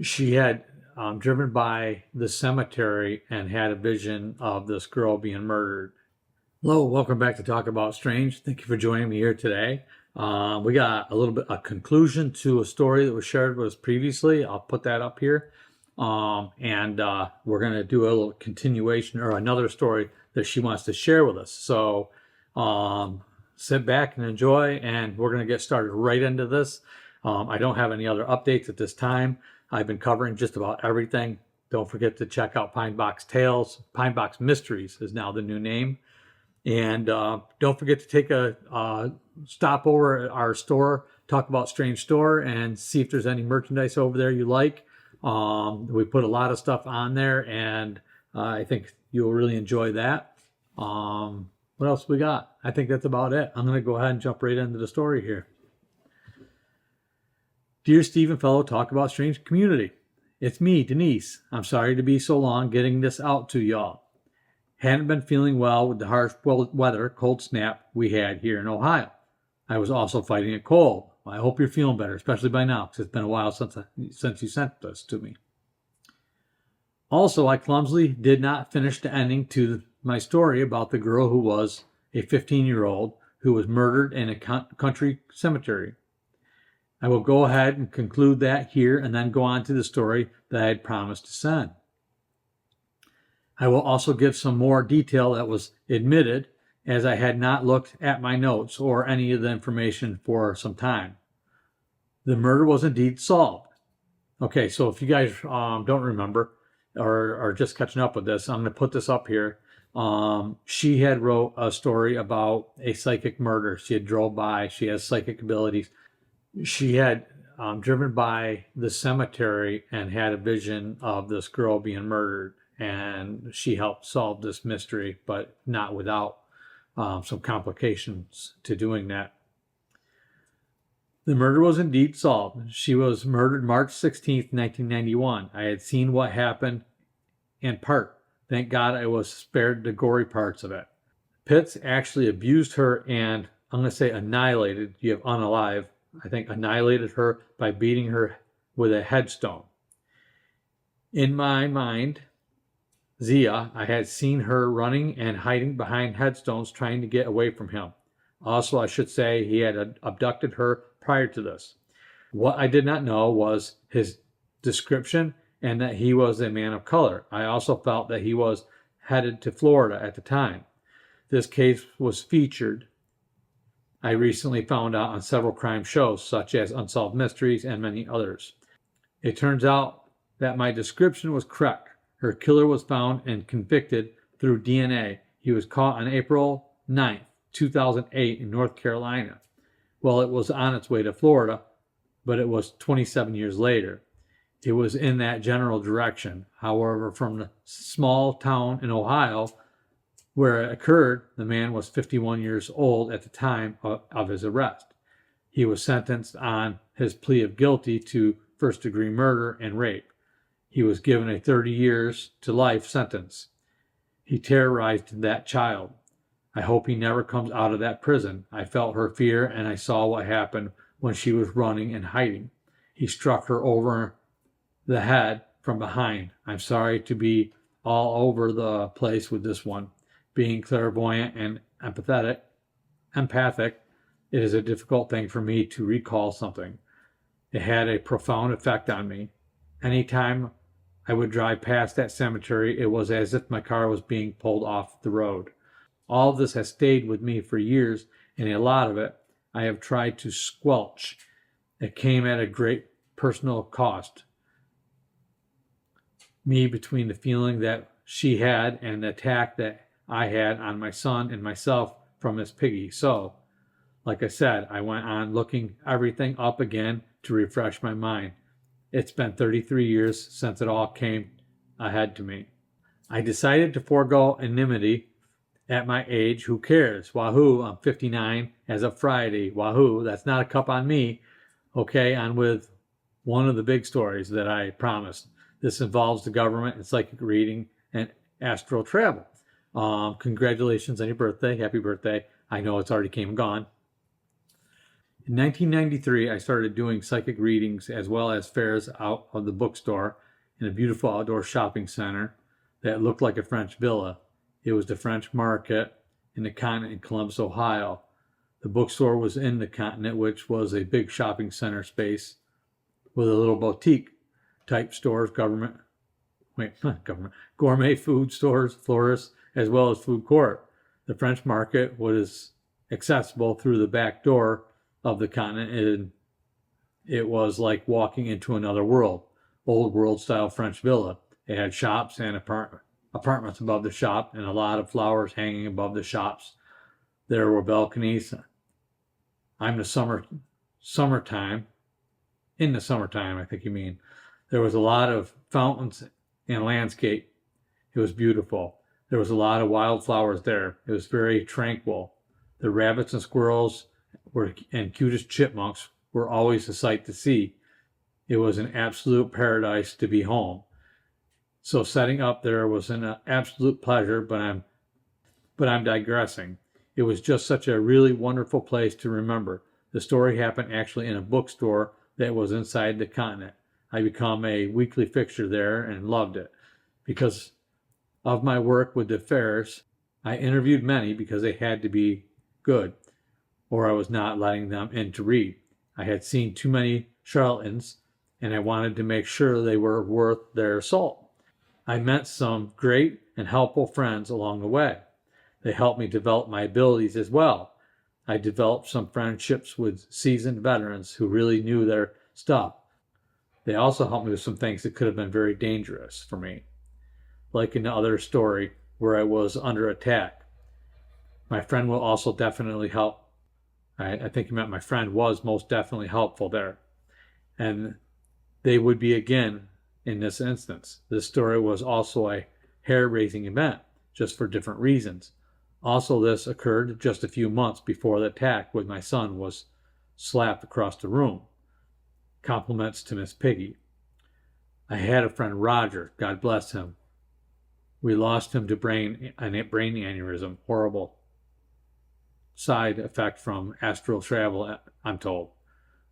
She had driven by the cemetery and had a vision of this girl being murdered. Hello, welcome back to Talk About Strange. Thank you for joining me here today. We got a conclusion to a story that was shared with us previously. I'll put that up here. And we're going to do a little continuation or another story that she wants to share with us. So sit back and enjoy, and we're going to get started right into this. I don't have any other updates at this time. I've been covering just about everything. Don't forget to check out Pine Box Tales. Pine Box Mysteries is now the new name. And don't forget to take a stop over at our store, Talk About Strange store, and see if there's any merchandise over there you like. We put a lot of stuff on there, and I think you'll really enjoy that. What else we got? I think that's about it. I'm going to go ahead and jump right into the story here. Dear Stephen Fellow Talk About Strange community, it's me, Denise. I'm sorry to be so long getting this out to y'all. Hadn't been feeling well with the harsh weather, cold snap we had here in Ohio. I was also fighting a cold. I hope you're feeling better, especially by now, because it's been a while since you sent this to me. Also, I clumsily did not finish the ending to my story about the girl who was a 15-year-old who was murdered in a country cemetery. I will go ahead and conclude that here and then go on to the story that I had promised to send. I will also give some more detail that was omitted, as I had not looked at my notes or any of the information for some time. The murder was indeed solved. Okay, so if you guys don't remember or are just catching up with this, I'm going to put this up here. She had wrote a story about a psychic murder. She had drove by. She has psychic abilities. She had driven by the cemetery and had a vision of this girl being murdered. And she helped solve this mystery, but not without some complications to doing that. The murder was indeed solved. She was murdered March 16th, 1991. I had seen what happened in part. Thank God I was spared the gory parts of it. Pitts actually abused her and, I'm going to say annihilated, you have unalive, I think annihilated her by beating her with a headstone. In my mind, Zia, I had seen her running and hiding behind headstones trying to get away from him. Also, I should say he had abducted her prior to this. What I did not know was his description and that he was a man of color. I also felt that he was headed to Florida at the time. This case was featured, I recently found out, on several crime shows such as Unsolved Mysteries and many others. It turns out that my description was correct. Her killer was found and convicted through DNA. He was caught on April 9th, 2008 in North Carolina. Well, it was on its way to Florida, but it was 27 years later. It was in that general direction. However, from the small town in Ohio where it occurred, the man was 51 years old at the time of his arrest. He was sentenced on his plea of guilty to first-degree murder and rape. He was given a 30 years to life sentence. He terrorized that child. I hope he never comes out of that prison. I felt her fear, and I saw what happened when she was running and hiding. He struck her over the head from behind. I'm sorry to be all over the place with this one. Being clairvoyant and empathic, it is a difficult thing for me to recall something. It had a profound effect on me. Anytime I would drive past that cemetery, it was as if my car was being pulled off the road. All of this has stayed with me for years, and a lot of it I have tried to squelch. It came at a great personal cost. Me, between the feeling that she had and the attack that I had on my son and myself from Miss Piggy. So, like I said, I went on looking everything up again to refresh my mind. It's been 33 years since it all came ahead to me. I decided to forego anonymity at my age. Who cares? Wahoo, I'm 59 as of Friday. Wahoo, that's not a cup on me. Okay, on with one of the big stories that I promised. This involves the government and psychic reading and astral travel. Congratulations on your birthday. Happy birthday. I know it's already came and gone. In 1993, I started doing psychic readings as well as fairs out of the bookstore in a beautiful outdoor shopping center that looked like a French villa. It was the French Market in the continent in Columbus, Ohio. The bookstore was in the continent, which was a big shopping center space with a little boutique type stores, gourmet food stores, florists, as well as food court. The French Market was accessible through the back door of the continent, and it was like walking into another world. Old world style French villa. It had shops and apartments above the shop and a lot of flowers hanging above the shops. There were balconies. In the summertime, I think you mean. There was a lot of fountains and landscape. It was beautiful. There was a lot of wildflowers there. It was very tranquil. The rabbits and squirrels and cutest chipmunks were always a sight to see. It was an absolute paradise to be home. So setting up there was an absolute pleasure, but I'm digressing. It was just such a really wonderful place to remember. The story happened actually in a bookstore that was inside the continent. I became a weekly fixture there and loved it. Because of my work with the fairs, I interviewed many because they had to be good, or I was not letting them in to read. I had seen too many charlatans, and I wanted to make sure they were worth their salt. I met some great and helpful friends along the way. They helped me develop my abilities as well. I developed some friendships with seasoned veterans who really knew their stuff. They also helped me with some things that could have been very dangerous for me, like in the other story where I was under attack. My friend will also definitely help. I think you meant my friend was most definitely helpful there. And they would be again in this instance. This story was also a hair-raising event, just for different reasons. Also, this occurred just a few months before the attack when my son was slapped across the room. Compliments to Miss Piggy. I had a friend, Roger, God bless him. We lost him to a brain aneurysm, horrible side effect from astral travel, I'm told.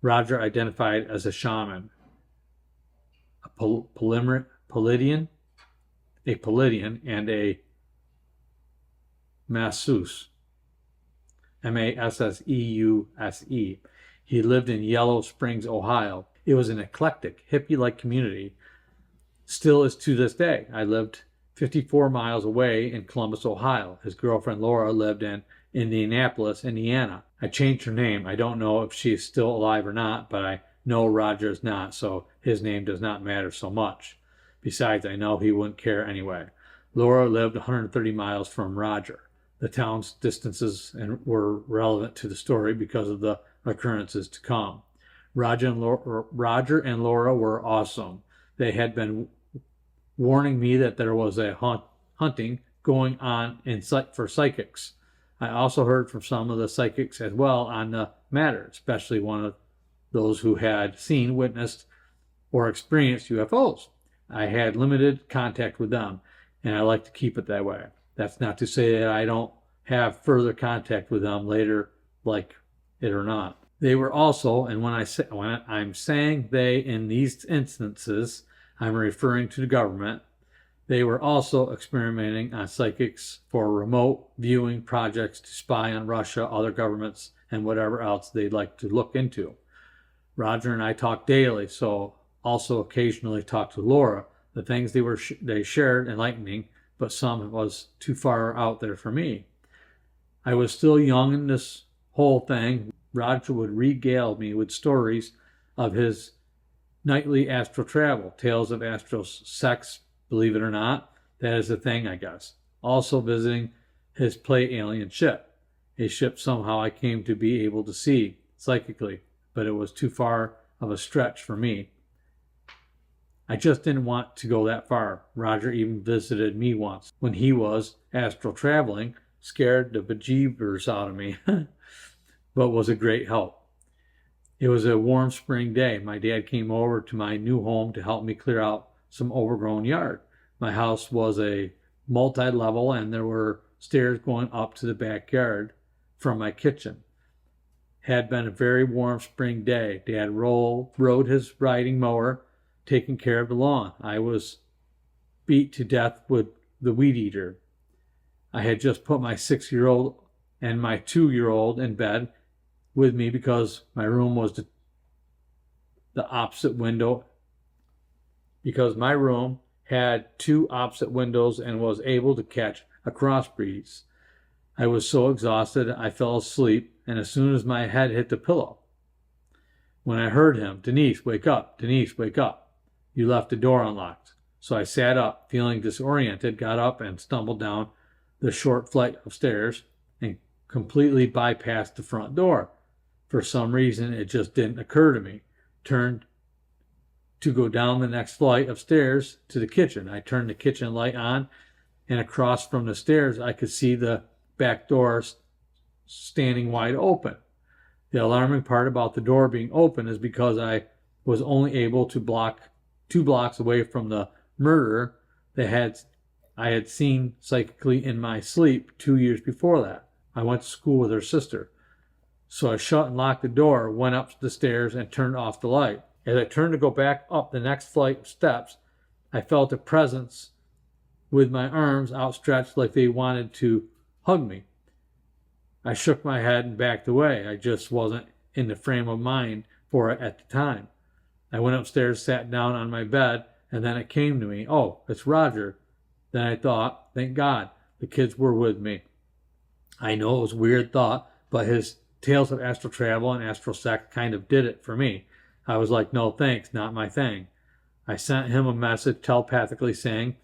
Roger identified as a shaman, a Palladian, and a masseuse, Masseuse. He lived in Yellow Springs, Ohio. It was an eclectic, hippie-like community. Still is to this day. I lived 54 miles away in Columbus, Ohio. His girlfriend Laura lived in Indianapolis, Indiana. I changed her name. I don't know if she's still alive or not, but I know Roger is not, so his name does not matter so much. Besides, I know he wouldn't care anyway. Laura lived 130 miles from Roger. The town's distances were relevant to the story because of the occurrences to come. Roger and Laura were awesome. They had been warning me that there was a hunting going on for psychics. I also heard from some of the psychics as well on the matter, especially one of those who had seen, witnessed, or experienced UFOs. I had limited contact with them, and I like to keep it that way. That's not to say that I don't have further contact with them later, like it or not. They were also, and when I'm saying they in these instances, I'm referring to the government. They were also experimenting on psychics for remote viewing projects to spy on Russia, other governments, and whatever else they'd like to look into. Roger and I talk daily, so also occasionally talk to Laura. The things they shared enlightening, but some was too far out there for me. I was still young in this whole thing. Roger would regale me with stories of his nightly astral travel, tales of astral sex, believe it or not. That is a thing, I guess. Also visiting his play alien ship, a ship somehow I came to be able to see psychically, but it was too far of a stretch for me. I just didn't want to go that far. Roger even visited me once when he was astral traveling, scared the bejeebers out of me, but was a great help. It was a warm spring day. My dad came over to my new home to help me clear out some overgrown yard. My house was a multi-level and there were stairs going up to the backyard from my kitchen. Had been a very warm spring day. Dad rode his riding mower, taking care of the lawn. I was beat to death with the weed eater. I had just put my 6-year-old and my 2-year-old in bed with me because my room was the opposite window, because my room had 2 opposite windows and was able to catch a cross breeze. I was so exhausted I fell asleep, and as soon as my head hit the pillow, when I heard him, "Denise, wake up. Denise, wake up. You left the door unlocked." So I sat up, feeling disoriented, got up and stumbled down the short flight of stairs and completely bypassed the front door. For some reason, it just didn't occur to me. Turned to go down the next flight of stairs to the kitchen. I turned the kitchen light on, and across from the stairs, I could see the back doors standing wide open. The alarming part about the door being open is because I was only able to block 2 blocks away from the murderer that I had seen psychically in my sleep 2 years before that. I went to school with her sister. So I shut and locked the door, went up the stairs, and turned off the light. As I turned to go back up the next flight of steps, I felt a presence with my arms outstretched like they wanted to hug me. I shook my head and backed away. I just wasn't in the frame of mind for it at the time. I went upstairs, sat down on my bed, and then it came to me. Oh, it's Roger. Then I thought, thank God, the kids were with me. I know it was a weird thought, but his tales of astral travel and astral sex kind of did it for me. I was like, no thanks, not my thing. I sent him a message telepathically saying,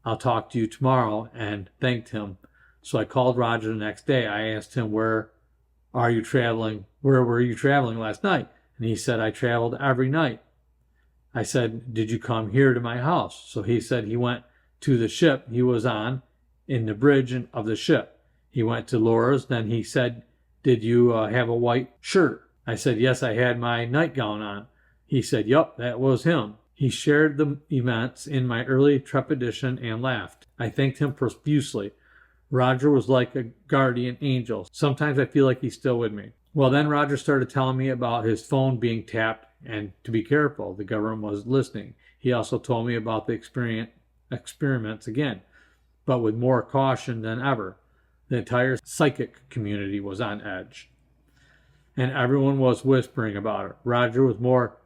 I'll talk to you tomorrow, and thanked him. So I called Roger the next day. I asked him, where were you traveling last night? And he said, I traveled every night. I said, did you come here to my house? So he said he went to the ship he was on, in the bridge of the ship. He went to Laura's. Then he said, did you have a white shirt? I said, yes, I had my nightgown on. He said, yup, that was him. He shared the events in my early trepidation and laughed. I thanked him profusely. Roger was like a guardian angel. Sometimes I feel like he's still with me. Well, then Roger started telling me about his phone being tapped and to be careful. The government was listening. He also told me about the experiments again, but with more caution than ever. The entire psychic community was on edge, and everyone was whispering about it. Roger was more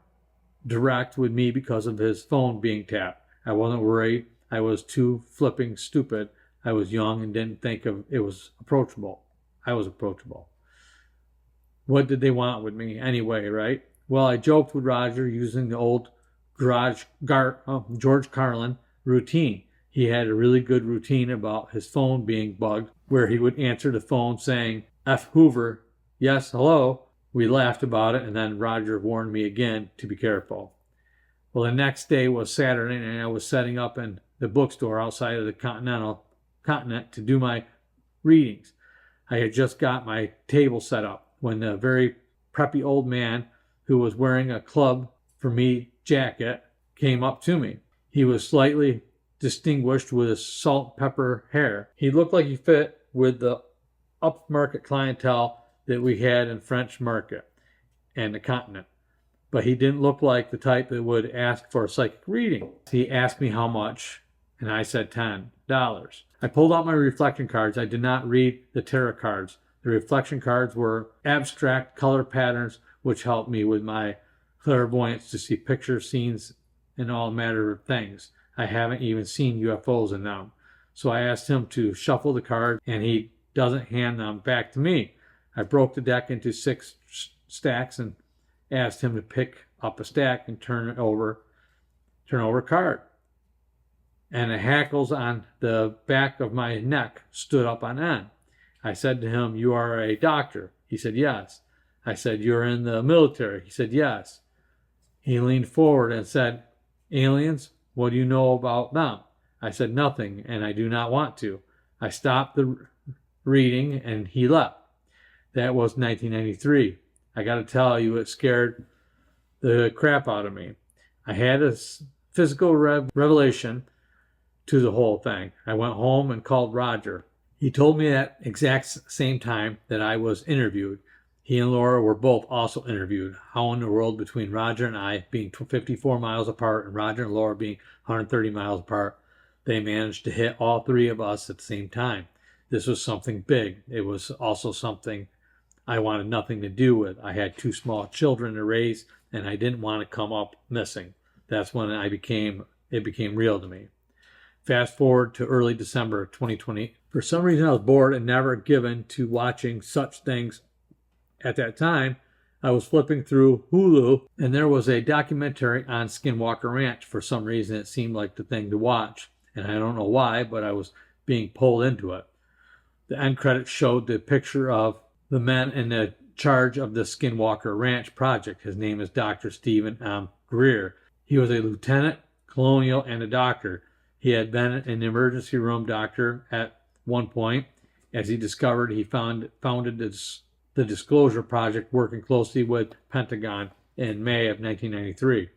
direct with me because of his phone being tapped. I wasn't worried. I was too flipping stupid. I was young and didn't think it was approachable. I was approachable. What did they want with me anyway, right? Well, I joked with Roger using the old George Carlin routine. He had a really good routine about his phone being bugged, where he would answer the phone saying, F. Hoover, yes, hello. We laughed about it, and then Roger warned me again to be careful. Well, the next day was Saturday, and I was setting up in the bookstore outside of the continent to do my readings. I had just got my table set up when the very preppy old man who was wearing a Club for Me jacket came up to me. He was slightly distinguished with his salt pepper hair. He looked like he fit with the upmarket clientele that we had in French Market and the continent, but he didn't look like the type that would ask for a psychic reading. He asked me how much, and I said $10. I pulled out my reflection cards. I did not read the tarot cards. The reflection cards were abstract color patterns, which helped me with my clairvoyance to see pictures, scenes, and all matter of things. I haven't even seen UFOs in them. So I asked him to shuffle the cards, and he doesn't hand them back to me. I broke the deck into 6 stacks and asked him to pick up a stack and turn over a card. And the hackles on the back of my neck stood up on end. I said to him, you are a doctor? He said, yes. I said, you're in the military? He said, yes. He leaned forward and said, aliens, what do you know about them? I said, nothing, and I do not want to. I stopped the reading, and he left. That was 1993. I got to tell you, it scared the crap out of me. I had a physical revelation to the whole thing. I went home and called Roger. He told me at exact same time that I was interviewed. He and Laura were both also interviewed. How in the world, between Roger and I being 54 miles apart and Roger and Laura being 130 miles apart, they managed to hit all three of us at the same time? This was something big. It was also something I wanted nothing to do with. I had two small children to raise, and I didn't want to come up missing. That's when it became real to me. Fast forward to early December 2020. For some reason, I was bored and never given to watching such things. At that time, I was flipping through Hulu, and there was a documentary on Skinwalker Ranch. For some reason, it seemed like the thing to watch, and I don't know why, but I was being pulled into it. The end credits showed the picture of the men in the charge of the Skinwalker Ranch project. His name is Dr. Stephen M. Greer. He was a lieutenant, colonial, and a doctor. He had been an emergency room doctor at one point. As he discovered, he founded the Disclosure Project, working closely with Pentagon in May of 1993.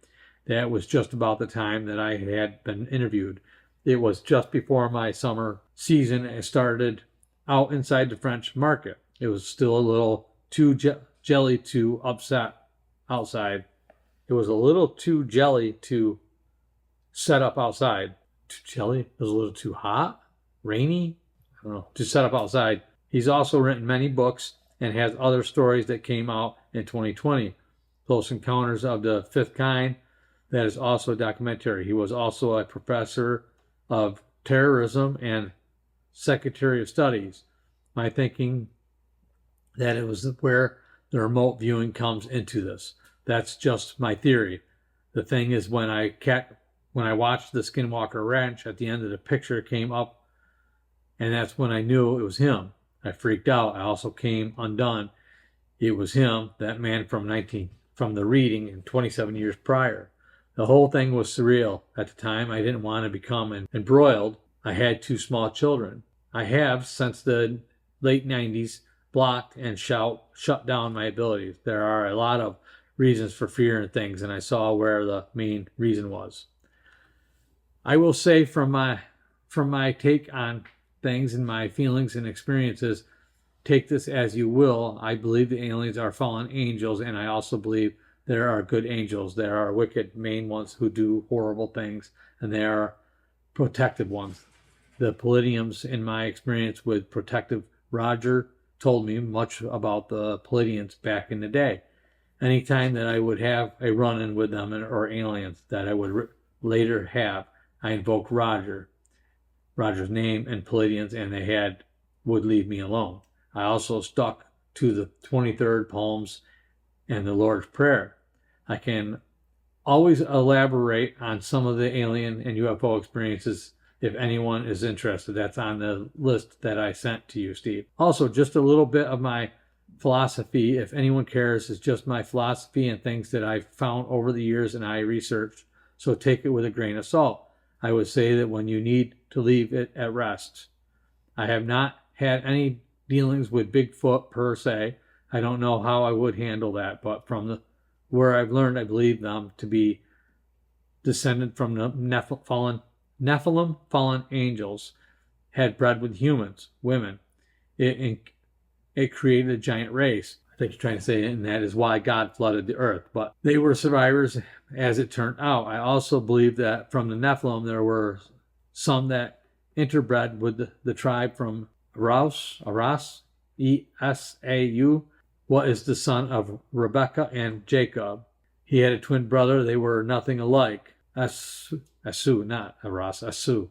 That was just about the time that I had been interviewed. It was just before my summer season started out inside the French market. It was still a little too jelly to upset outside. It was a little too jelly to set up outside. Too jelly? It was a little too hot? Rainy? I don't know. To set up outside. He's also written many books and has other stories that came out in 2020. Close Encounters of the Fifth Kind, that is also a documentary. He was also a professor of terrorism and Secretary of Studies. My thinking that it was where the remote viewing comes into this. That's just my theory. The thing is, when I watched the Skinwalker Ranch, at the end of the picture came up, and that's when I knew it was him. I freaked out. I also came undone. It was him, that man from the reading in 27 years prior. The whole thing was surreal. At the time, I didn't want to become embroiled. I had two small children. I have, since the late 90s, blocked and shut down my abilities. There are a lot of reasons for fear and things, and I saw where the main reason was. I will say, from my take on things and my feelings and experiences, take this as you will. I believe the aliens are fallen angels, and I also believe there are good angels. There are wicked main ones who do horrible things, and there are protective ones. The Palladiums, in my experience with protective Roger, told me much about the Palladians back in the day. Anytime that I would have a run-in with them or aliens that I would later have, I invoked Roger's name and Palladians, and they would leave me alone. I also stuck to the 23rd Psalms and the Lord's Prayer. I can always elaborate on some of the alien and UFO experiences if anyone is interested. That's on the list that I sent to you, Steve. Also, just a little bit of my philosophy, if anyone cares, is just my philosophy and things that I've found over the years and I researched. So take it with a grain of salt. I would say that when you need to leave it at rest. I have not had any dealings with Bigfoot per se. I don't know how I would handle that, but from where I've learned, I believe them to be descended from the Nephilim fallen angels, had bred with humans, women. It created a giant race. I think you're trying to say, and that is why God flooded the earth. But they were survivors, as it turned out. I also believe that from the Nephilim, there were some that interbred with the tribe from Aras, E-S-A-U, what is the son of Rebecca and Jacob. He had a twin brother. They were nothing alike. Asu, not Aras, Asu.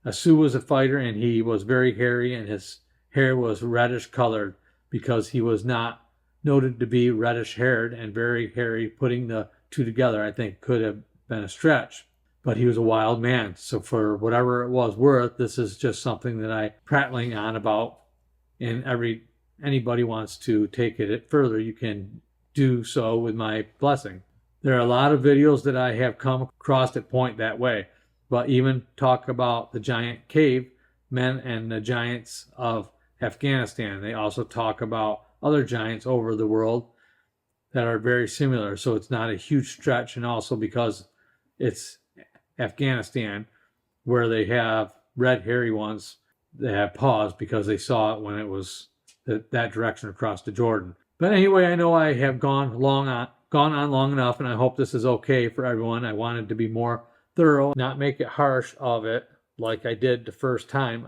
Asu was a fighter, and he was very hairy, and his hair was reddish colored because he was not noted to be reddish haired and very hairy. Putting the two together, I think, could have been a stretch. But he was a wild man. So for whatever it was worth, this is just something that I'm prattling on about. And anybody wants to take it further, you can do so with my blessing. There are a lot of videos that I have come across that point that way. But even talk about the giant cave men and the giants of Afghanistan. They also talk about other giants over the world that are very similar. So it's not a huge stretch. And also because it's Afghanistan, where they have red hairy ones, they have paused because they saw it when it was that direction across the Jordan. But anyway, I know I have gone on long enough, and I hope this is okay for everyone. I wanted to be more thorough, not make it harsh of it like I did the first time.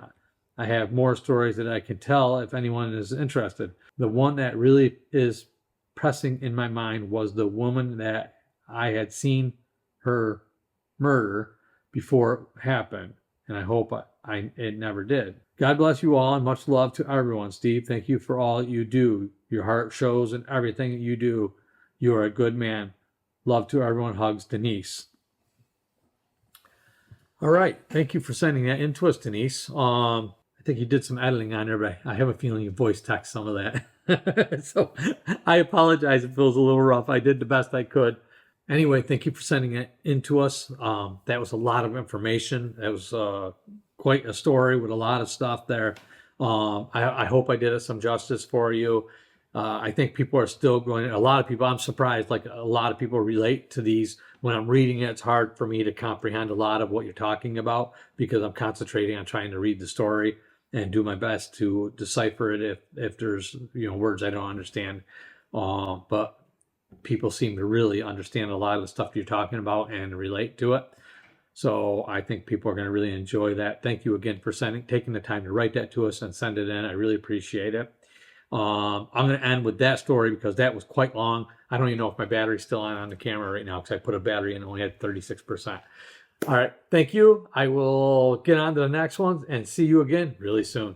I have more stories that I can tell if anyone is interested. The one that really is pressing in my mind was the woman that I had seen her murder before it happened, and I hope it never did. God bless you all, and much love to everyone. Steve, thank you for all you do. Your heart shows in everything that you do. You are a good man. Love to everyone. Hugs, Denise. All right. Thank you for sending that in to us, Denise. I think you did some editing on there, but I have a feeling you voice text some of that. So I apologize if it was a little rough. I did the best I could. Anyway, thank you for sending it in to us. That was a lot of information. That was quite a story with a lot of stuff there. I hope I did it some justice for you. I think people are still going, a lot of people, I'm surprised, like a lot of people relate to these. When I'm reading it, it's hard for me to comprehend a lot of what you're talking about because I'm concentrating on trying to read the story and do my best to decipher it if there's words I don't understand. But people seem to really understand a lot of the stuff you're talking about and relate to it. So I think people are going to really enjoy that. Thank you again for taking the time to write that to us and send it in. I really appreciate it. I'm going to end with that story because that was quite long. I don't even know if my battery's still on the camera right now because I put a battery in and only had 36%. All right. Thank you. I will get on to the next ones and see you again really soon.